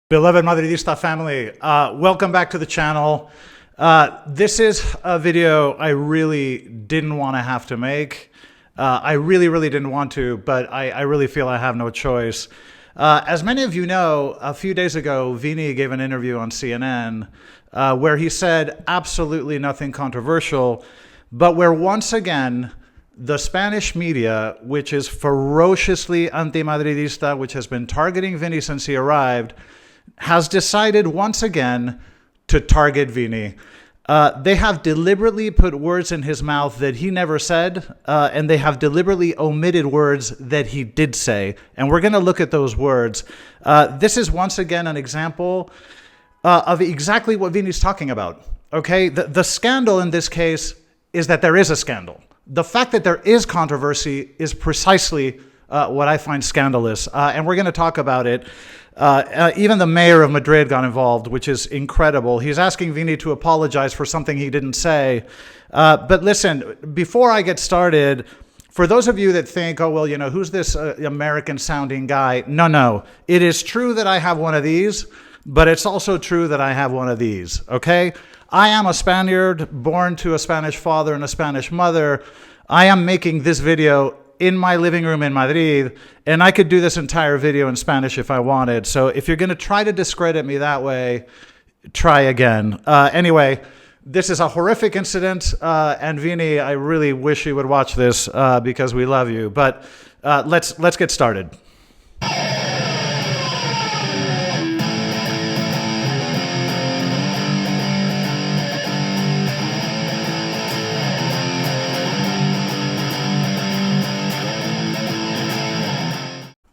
Beloved Madridista family, welcome back to the channel. This is a video I really didn't want to have to make. I really didn't want to, but I really feel I have no choice. As many of you know, a few days ago, Vini gave an interview on CNN where he said absolutely nothing controversial, but where once again, the Spanish media, which is ferociously anti-Madridista, which has been targeting Vini since he arrived, has decided once again to target Vini. They have deliberately put words in his mouth that he never said, and they have deliberately omitted words that he did say. And we're going to look at those words. This is once again an example of exactly what Vini's talking about. Okay, the scandal in this case is that there is a scandal. The fact that there is controversy is precisely what I find scandalous, and we're going to talk about it. Even the mayor of Madrid got involved, which is incredible. He's asking Vini to apologize for something he didn't say. But listen, before I get started, for those of you that think, oh, well, you know, who's this American-sounding guy? No. It is true that I have one of these, but it's also true that I have one of these, okay? I am a Spaniard, born to a Spanish father and a Spanish mother. I am making this video in my living room in Madrid, and I could do this entire video in Spanish if I wanted. So if you're going to try to discredit me that way, try again. Anyway, this is a horrific incident, and Vini, I really wish you would watch this because we love you. But let's get started.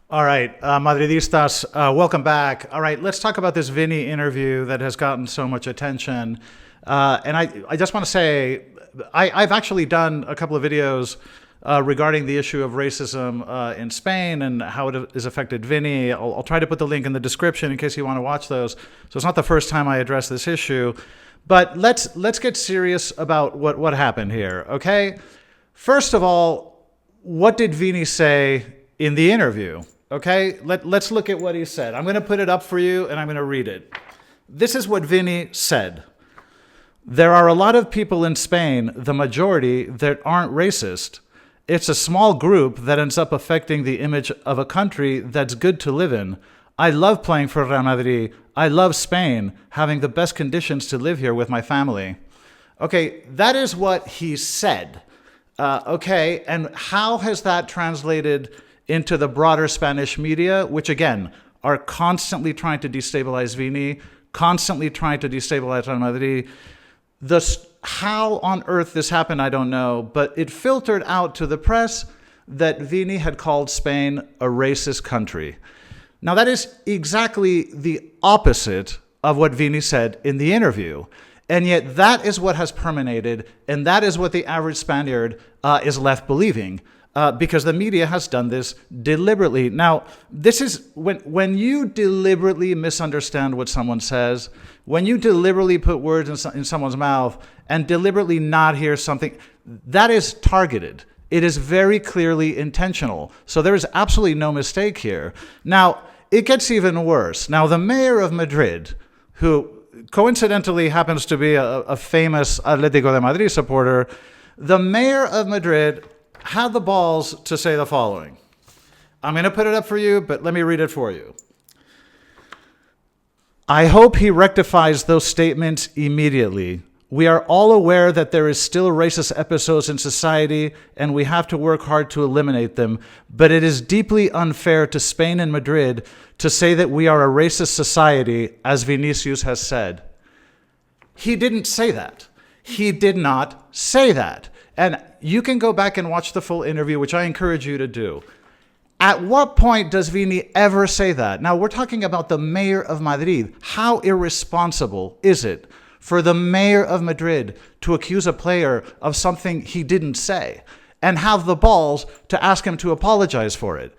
All right, Madridistas, welcome back. All right, let's talk about this Vini interview that has gotten so much attention. And I just want to say, I've actually done a couple of videos regarding the issue of racism in Spain and how it has affected Vini. I'll try to put the link in the description in case you want to watch those. So it's not the first time I address this issue. But let's get serious about what happened here, okay? First of all, what did Vini say in the interview? Okay, let's look at what he said. I'm going to put it up for you and I'm going to read it. This is what Vini said. There are a lot of people in Spain, the majority, that aren't racist. It's a small group that ends up affecting the image of a country that's good to live in. I love playing for Real Madrid. I love Spain, having the best conditions to live here with my family. Okay, that is what he said. Okay, and how has that translated into the broader Spanish media, which again, are constantly trying to destabilize Vini, constantly trying to destabilize Real Madrid. How on earth this happened, I don't know, but it filtered out to the press that Vini had called Spain a racist country. Now that is exactly the opposite of what Vini said in the interview. And yet that is what has permeated, and that is what the average Spaniard is left believing. Because the media has done this deliberately. Now, this is when you deliberately misunderstand what someone says, when you deliberately put words in someone's mouth and deliberately not hear something, that is targeted. It is very clearly intentional. So there is absolutely no mistake here. Now, it gets even worse. Now, the mayor of Madrid, who coincidentally happens to be a famous Atlético de Madrid supporter, the mayor of Madrid had the balls to say the following. I'm going to put it up for you, but let me read it for you. I hope he rectifies those statements immediately. We are all aware that there is still racist episodes in society, and we have to work hard to eliminate them. But it is deeply unfair to Spain and Madrid to say that we are a racist society, as Vinicus has said. He didn't say that. He did not say that. And you can go back and watch the full interview, which I encourage you to do. At what point does Vini ever say that? Now, we're talking about the mayor of Madrid. How irresponsible is it for the mayor of Madrid to accuse a player of something he didn't say and have the balls to ask him to apologize for it?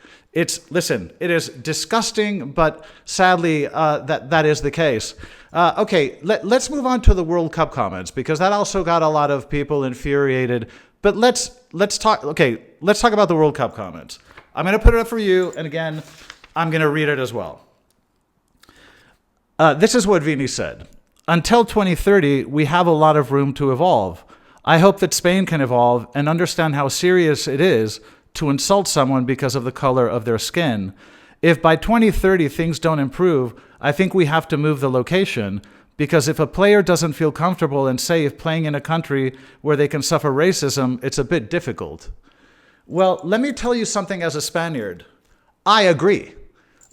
Listen, it is disgusting, but sadly, that is the case. Okay, let's move on to the World Cup comments, because that also got a lot of people infuriated. But let's talk about the World Cup comments. I'm going to put it up for you, and again, I'm going to read it as well. This is what Vini said. Until 2030, we have a lot of room to evolve. I hope that Spain can evolve and understand how serious it is to insult someone because of the color of their skin. If by 2030 things don't improve, I think we have to move the location, because if a player doesn't feel comfortable and safe playing in a country where they can suffer racism, it's a bit difficult. Well, let me tell you something as a Spaniard. I agree.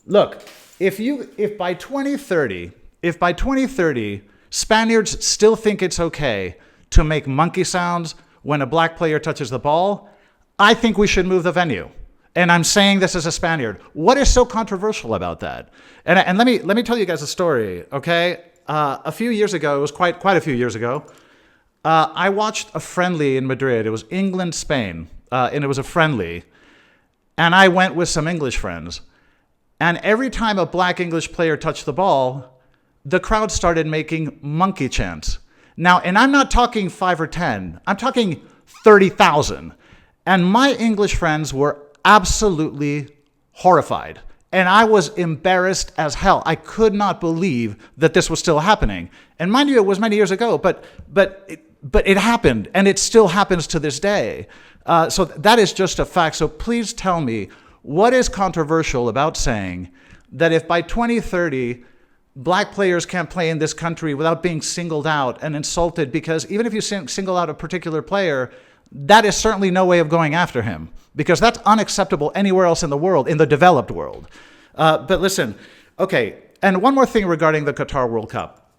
Look, if by 2030, Spaniards still think it's okay to make monkey sounds when a black player touches the ball, I think we should move the venue. And I'm saying this as a Spaniard. What is so controversial about that? And let me tell you guys a story, okay? A few years ago, it was quite a few years ago, I watched a friendly in Madrid. It was England-Spain, and it was a friendly. And I went with some English friends. And every time a black English player touched the ball, the crowd started making monkey chants. Now, and I'm not talking 5 or 10. I'm talking 30,000. And my English friends were absolutely horrified. And I was embarrassed as hell. I could not believe that this was still happening. And mind you, it was many years ago, but it happened, and it still happens to this day. So that is just a fact. So please tell me, what is controversial about saying that if by 2030 black players can't play in this country without being singled out and insulted? Because even if you single out a particular player, that is certainly no way of going after him, because that's unacceptable anywhere else in the world, in the developed world. But listen, okay, and one more thing regarding the Qatar World Cup.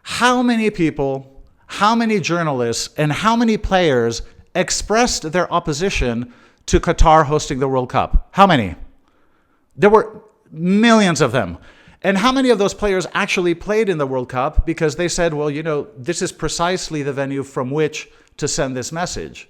How many people, how many journalists, and how many players expressed their opposition to Qatar hosting the World Cup? How many? There were millions of them. And how many of those players actually played in the World Cup because they said, well, you know, this is precisely the venue from which to send this message?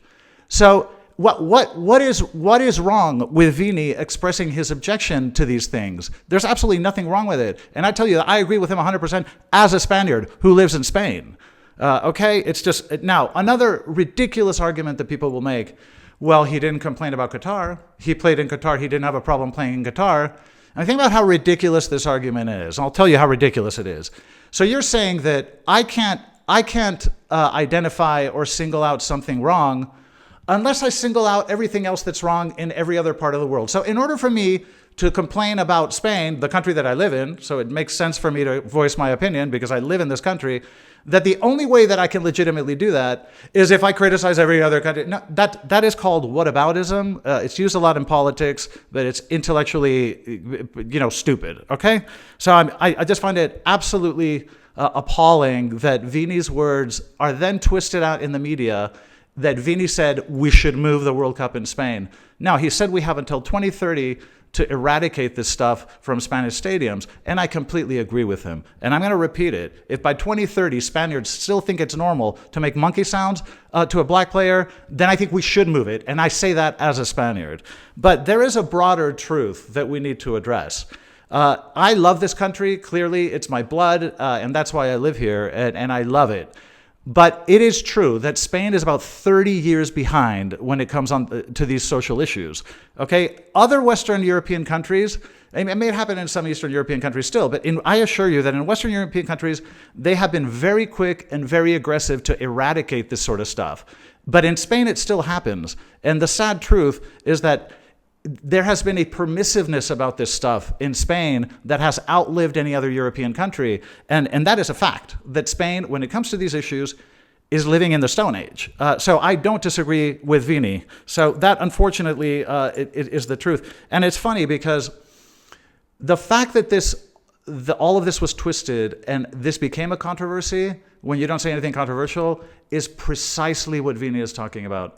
So what is wrong with Vini expressing his objection to these things? There's absolutely nothing wrong with it. And I tell you, I agree with him 100% as a Spaniard who lives in Spain. Okay, it's just, now, another ridiculous argument that people will make, well, he didn't complain about Qatar. He played in Qatar. He didn't have a problem playing in Qatar. And think about how ridiculous this argument is. And I'll tell you how ridiculous it is. So you're saying that I can't identify or single out something wrong unless I single out everything else that's wrong in every other part of the world. So in order for me to complain about Spain, the country that I live in, so it makes sense for me to voice my opinion because I live in this country, that the only way that I can legitimately do that is if I criticize every other country. No, that is called whataboutism. It's used a lot in politics, but it's intellectually, stupid, okay? So I just find it absolutely appalling that Vini's words are then twisted out in the media, that Vini said we should move the World Cup in Spain. Now, he said we have until 2030 to eradicate this stuff from Spanish stadiums, and I completely agree with him. And I'm going to repeat it. If by 2030 Spaniards still think it's normal to make monkey sounds to a black player, then I think we should move it, and I say that as a Spaniard. But there is a broader truth that we need to address. I love this country, clearly. It's my blood, and that's why I live here, and I love it. But it is true that Spain is about 30 years behind when it comes on to these social issues. Okay, other Western European countries, it may happen in some Eastern European countries still, but I assure you that in Western European countries, they have been very quick and very aggressive to eradicate this sort of stuff. But in Spain, it still happens. And the sad truth is that there has been a permissiveness about this stuff in Spain that has outlived any other European country. And that is a fact, that Spain, when it comes to these issues, is living in the Stone Age. So I don't disagree with Vini. So that, unfortunately, it is the truth. And it's funny because the fact that all of this was twisted and this became a controversy when you don't say anything controversial is precisely what Vini is talking about.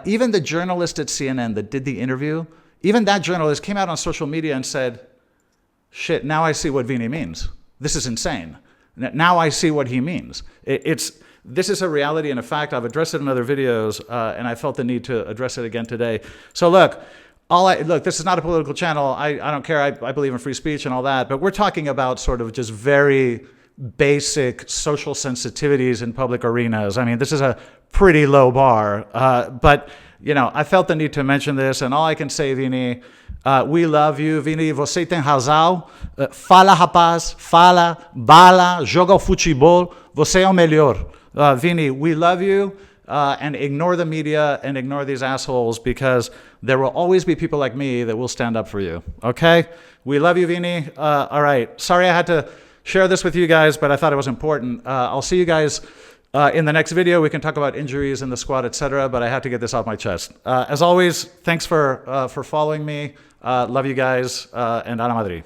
Even the journalist at CNN that did the interview, even that journalist came out on social media and said, shit, now I see what Vini means. This is insane. Now I see what he means. This is a reality and a fact. I've addressed it in other videos, and I felt the need to address it again today. So look, this is not a political channel. I don't care. I believe in free speech and all that, but we're talking about sort of just very basic social sensitivities in public arenas. I mean, this is a pretty low bar, but I felt the need to mention this, and all I can say, Vini, We love you, Vini. Você tem razão. Fala, rapaz. Fala, bala, joga o futebol. Você é o melhor. Vini, we love you. And ignore the media and ignore these assholes, because there will always be people like me that will stand up for you. Okay? We love you, Vini. All right. Sorry I had to share this with you guys, but I thought it was important. I'll see you guys in the next video. We can talk about injuries in the squad, etc. But I had to get this off my chest. As always, thanks for following me. Love you guys. And Ana Madrid.